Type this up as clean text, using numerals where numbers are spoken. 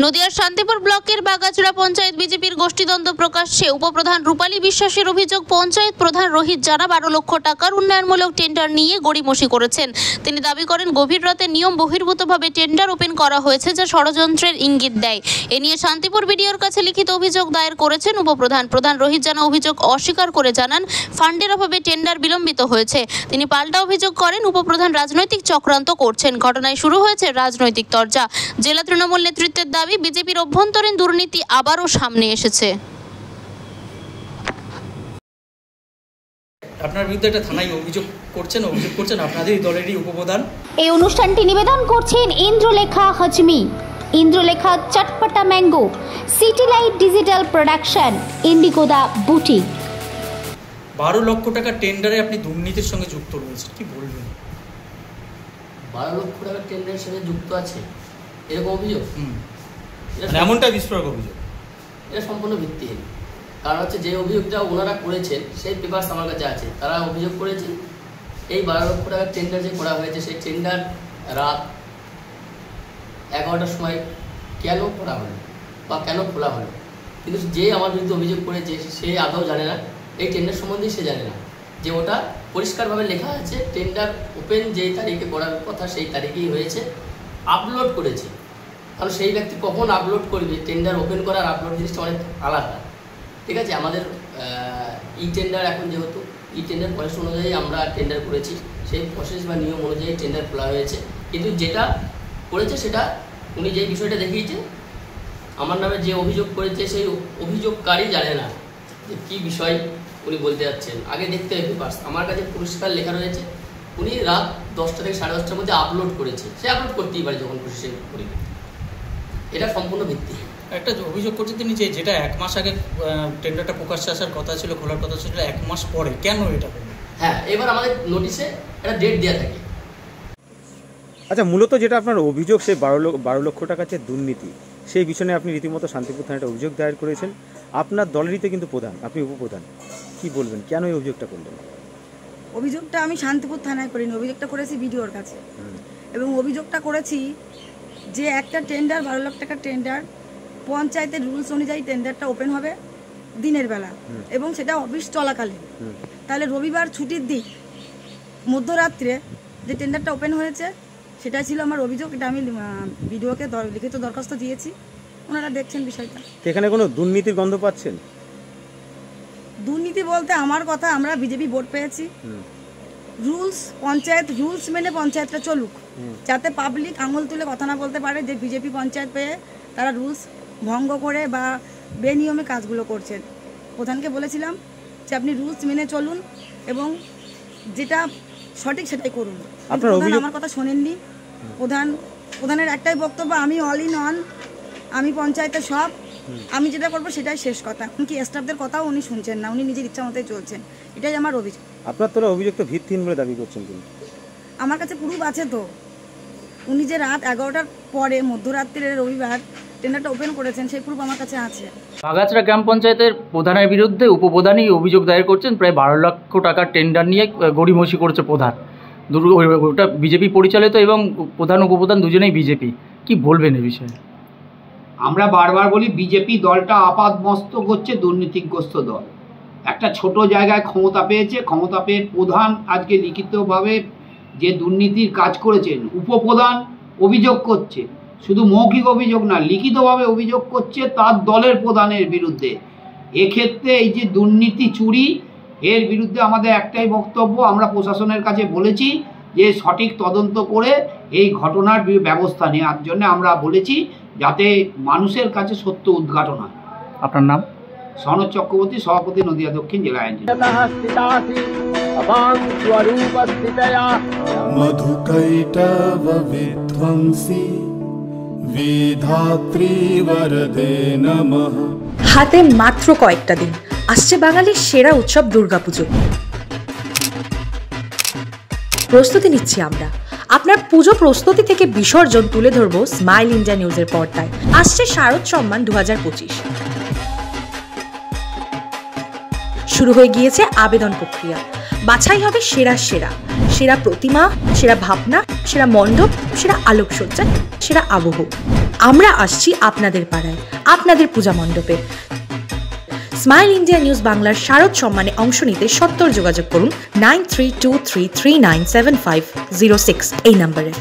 নদিয়ার শান্তিপুর ব্লকের বাগাচড়া পঞ্চায়েত বিজেপির গোষ্ঠীদ্বন্দ্ব প্রকাশ্যে। উপপ্রধান রূপালী বিশ্বাসের অভিযোগ, পঞ্চায়েত প্রধান রোহিত জানা 12 লক্ষ টাকার উন্নয়নমূলক টেন্ডার নিয়ে গড়িমসি করেছেন। তিনি দাবি করেন গভীর রাতে নিয়ম বহির্ভূতভাবে টেন্ডার ওপেন করা হয়েছে, যা ষড়যন্ত্রের ইঙ্গিত দেয়। এ নিয়ে শান্তিপুর বিডিওর কাছে লিখিত অভিযোগ দায়ের করেছেন উপপ্রধান। প্রধান রোহিত জানা অভিযোগ অস্বীকার করে জানান ফান্ডের অভাবে টেন্ডার বিলম্বিত হয়েছে। তিনি পাল্টা অভিযোগ করেন উপপ্রধান রাজনৈতিক চক্রান্ত করছেন। ঘটনায় শুরু হয়েছে রাজনৈতিক তরজা। জেলা তৃণমূল নেতৃত্বের দাবি বিজেপির অভ্যন্তরীণ দুর্নীতি আবারও সামনে এসেছে। আপনার বিরুদ্ধে একটা থানায় অভিযোগ করছেন আপনাদের দলেরই উপপ্রধান। এই অনুষ্ঠানটি নিবেদন করছেন Indralekha Hajmi, Indralekha Chatpata mango, City Light Digital Production, ইন্ডিগোদা বুটিক। 12 লক্ষ টাকা টেন্ডারে আপনি দুর্নীতির সঙ্গে যুক্ত রয়েছেন, কি বলবেন? 12 লক্ষ টাকা টেন্ডারের সঙ্গে যুক্ত আছে এরকম অভিযোগ? এমনটা বিস্ফোরক অভিযোগ। এটা সম্পূর্ণ ভিত্তিহীন। কারণ হচ্ছে যে অভিযোগটা ওনারা করেছেন সেই পেপারস আমার কাছে আছে। তারা অভিযোগ করেছেন এই 12 লক্ষ টাকার টেন্ডার যে করা হয়েছে সেই টেন্ডার রাত 11টার সময় কেন করা হলো বা কেন খোলা হলো, কিন্তু যে আমার বিরুদ্ধে অভিযোগ করেছে সে আদৌ জানে না, এই টেন্ডার সম্বন্ধে সে জানে না যে ওটা পরিষ্কারভাবে লেখা আছে টেন্ডার ওপেন যেই তারিখে করার কথা সেই তারিখেই হয়েছে। আপলোড করেছে, কারণ সেই ব্যক্তি কখন আপলোড করবে, টেন্ডার ওপেন করার আপলোড জিনিসটা অনেক আলাদা। ঠিক আছে, আমাদের ই টেন্ডার এখন যেহেতু ই টেন্ডার প্রসেস অনুযায়ী আমরা টেন্ডার করেছি, সেই প্রসেস বা নিয়ম অনুযায়ী টেন্ডার খোলা হয়েছে। কিন্তু যেটা করেছে সেটা উনি যেই বিষয়টা দেখিয়েছে আমার নামে যে অভিযোগ করেছে সেই অভিযোগকারী জানে না যে কী বিষয় উনি বলতে যাচ্ছেন। আগে দেখতে হবে পেপারস, আমার কাছে পরিষ্কার লেখা রয়েছে উনি রাত 10টা থেকে 10:30টার মধ্যে আপলোড করেছে। সে আপলোড করতেই পারে যখন খুশি সে করবে, এটা সম্পূর্ণ ভিত্তিহীন। একটা অভিযোগ করছেন তিনি যে যেটা 1 মাস আগে টেন্ডারটা প্রকাশ্যে আসার কথা ছিল, খোলার কথা ছিল, 1 মাস পরে কেন এটা হলো? হ্যাঁ, এবার আমাদের নোটিশে একটা ডেট দেওয়া থাকে। আচ্ছা, মূলত যেটা আপনার অভিযোগ সেই 12 লক্ষ টাকা যে দুর্নীতি, সেই বিষয়ে আপনি রীতিমতো শান্তিপুর থানায় অভিযোগ দায়ের করেছেন। আপনার দলেরই তো কিন্তু প্রধান, আপনি উপপ্রধান, কি বলবেন কেন এই অভিযোগটা করলেন? অভিযোগটা আমি শান্তিপুর থানায় করিনি, অভিযোগটা করেছি বিডিওর কাছে। এবং অভিযোগটা করেছি যে একটা টেন্ডার 12 লাখ টাকার টেন্ডার, পঞ্চায়েতের রুলস অনুযায়ী টেন্ডারটা ওপেন হবে দিনের বেলা এবং সেটা অফিস চলাকালীন। তাহলে রবিবার ছুটির দিন মধ্যরাত্রে যে টেন্ডারটা ওপেন হয়েছে সেটাই ছিল আমার অভিযোগ। এটা আমি বিডিওকে লিখিত দরখাস্ত দিয়েছি, ওনারা দেখছেন বিষয়টা। এখানে কোনো দুর্নীতির গন্ধ পাচ্ছেন? দুর্নীতি বলতে আমার কথা, আমরা বিজেপি ভোট পেয়েছি, রুলস পঞ্চায়েত রুলস মেনে পঞ্চায়েতটা চলুক, যাতে পাবলিক আঙুল তুলে কথা না বলতে পারে যে বিজেপি পঞ্চায়েত পেয়ে তারা রুলস ভঙ্গ করে বা বেনিয়মে কাজগুলো করছেন। প্রধানকে বলেছিলাম যে আপনি রুলস মেনে চলুন এবং যেটা সঠিক সেটাই করুন। প্রধান আমার কথা শোনেননি। প্রধানের একটাই বক্তব্য, আমি অল ইন অন, আমি পঞ্চায়েতের সব, আমি যেটা করবো সেটাই শেষ কথা। এমনকি স্টাফদের কথাও উনি শুনছেন না, উনি নিজের ইচ্ছা মতোই চলছেন। এটাই আমার অভিযোগ। আপনার তোলা অভিযোগ তো ভিত্তিহীন বলে দাবি করছেন কিন্তু? আমার কাছে প্রুফ আছে তো। উনি যে রাত 11টার পরে মধ্যরাত্রির রবিবার টেন্ডারটা ওপেন করেছেন সেই প্রুফ আমার কাছে আছে। বাগাচড়া গ্রাম পঞ্চায়েতের প্রধানের বিরুদ্ধে উপপ্রধানই অভিযোগ দায়ের করছেন প্রায় 12 লক্ষ টাকার টেন্ডার নিয়ে গড়িমসি করেছে প্রধান। ওটা বিজেপি পরিচালিত এবং প্রধান উপপ্রধান দুজনেই বিজেপি, কি বলবেন এই বিষয়ে? আমরা বারবার বলি বিজেপি দলটা আপাদমস্তক হচ্ছে দুর্নীতিগ্রস্ত দল। একটা ছোট জায়গায় ক্ষমতা পেয়েছে, ক্ষমতা পেয়ে প্রধান আজকে লিখিতভাবে যে দুর্নীতির কাজ করেছেন, উপপ্রধান অভিযোগ করছে, শুধু মৌখিক অভিযোগ না লিখিতভাবে অভিযোগ করছে তার দলের প্রধানের বিরুদ্ধে। এক্ষেত্রে এই যে দুর্নীতি চুরি, এর বিরুদ্ধে আমাদের একটাই বক্তব্য, আমরা প্রশাসনের কাছে বলেছি যে সঠিক তদন্ত করে এই ঘটনার ব্যবস্থা নেওয়ার জন্য আমরা বলেছি, যাতে মানুষের কাছে সত্য উদ্ঘাটন হয়। আপনার নাম? সনদ চক্রবর্তী, সভাপতি, নদিয়া দক্ষিণ জেলা আইনজীবী। মধুকৈটব বিধ্বংসী বিধাত্রী বরদে নমঃ। হাতে মাত্র কয়েকটা দিন, আসছে বাঙালির সেরা উৎসব দুর্গাপুজো। প্রস্তুতি নিচ্ছি আমরা। আপনার পুজো প্রস্তুতি থেকে বিসর্জন তুলে ধরবো স্মাইল ইন্ডিয়া নিউজের পর্দায়। আসছে শারদ সম্মান 2025। শুরু হয়ে গিয়েছে আবেদন প্রক্রিয়া। বাছাই হবে সেরা প্রতিমা, সেরা ভাবনা, সেরা মণ্ডপ, সেরা আলোকসজ্জা, সেরা আবহ। আমরা আসছি আপনাদের পাড়ায়, আপনাদের পূজা মণ্ডপে। স্মাইল ইন্ডিয়া নিউজ বাংলার শারদ সম্মানে অংশ নিতে সত্বর যোগাযোগ করুন 9323397506 এই নম্বরে।